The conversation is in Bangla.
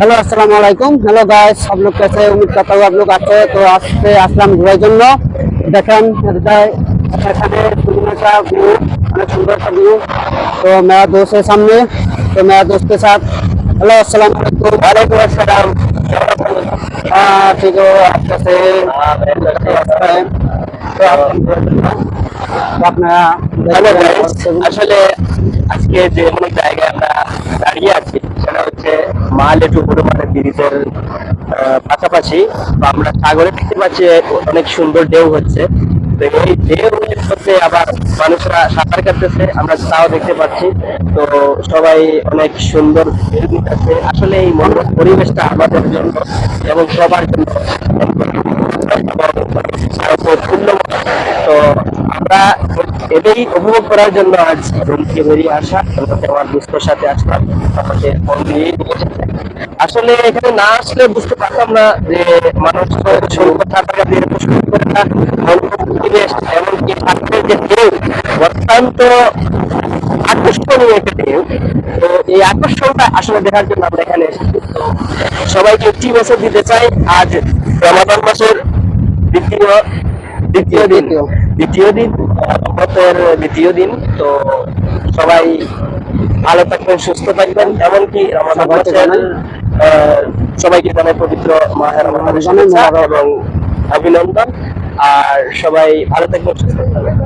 हेलो अस्सलाम वालेकुम। हेलो गाइस, सब लोग कैसे? उम्मीद करता हूँ आप लोग अच्छे। तो आज से আসলাম ঘোরার জন্য। দেখেন এখানে सुंदर व्यू, अनेक सुंदर सा व्यू। तो मेरा दोस्त है सामने, तो मेरा दोस्त के साथ। हेलो अस्सलाम वालेकुम। वालेकुम अस्सलाम। हाँ ठीक हो? आप कैसे? हैं? तो আপনারা হ্যালো গাইস, আসলে আজকে যে জায়গায় আমরা দাঁড়িয়ে আছি সেটা হচ্ছে মালেটু বড়মানের ব্রিজের পাশাপাশি। তো আমরা সাগরে দেখতে পাচ্ছি অনেক সুন্দর ঢেউ হচ্ছে। তো এই ঢেউয়ের মধ্যে আবার মানুষরা সাঁতার কাটতেছে, আমরা তাও দেখতে পাচ্ছি। তো সবাই অনেক সুন্দর ঢেউ নিতেছে। আসলে এই মনোরম পরিবেশটা আমাদের জন্য এবং সবার জন্য তো আমরা এটাই উপভোগ করার জন্য আজ রুম থেকে বেরিয়ে আসা এবং আমার দোস্তের সাথে আসলাম। আমাকে ফোন দিয়ে নিয়ে এসেছে। আসলে এখানে না আসলে বুঝতে পারতাম না যে মানুষ সুন্দর থাকা দিয়ে সুন্দর একটা মনোরম পরিবেশ, এমনকি পাখির যে ঢেউ অত্যন্ত আকর্ষণীয় একটা ঢেউ। তো এই আকর্ষণটা আসলে দেখার জন্য আমরা এখানে এসেছি। তো সবাইকে একটি মেসেজ দিতে চাই, আজ রমাদান মাসের দ্বিতীয় দ্বিতীয় দিন দ্বিতীয় দ্বিতীয় দিন রহমতের দ্বিতীয় দিন। তো সবাই ভালো থাকবেন, সুস্থ থাকবেন, এমনকি রমাদান সবাইকে মাসের জানাই সবাইকে জানাই পবিত্র মাহে রমাদানের রমজানের শুভেচ্ছা মোবারক। এবং অভিনন্দন। আর সবাই ভালো থাকবেন, সুস্থ থাকবেন।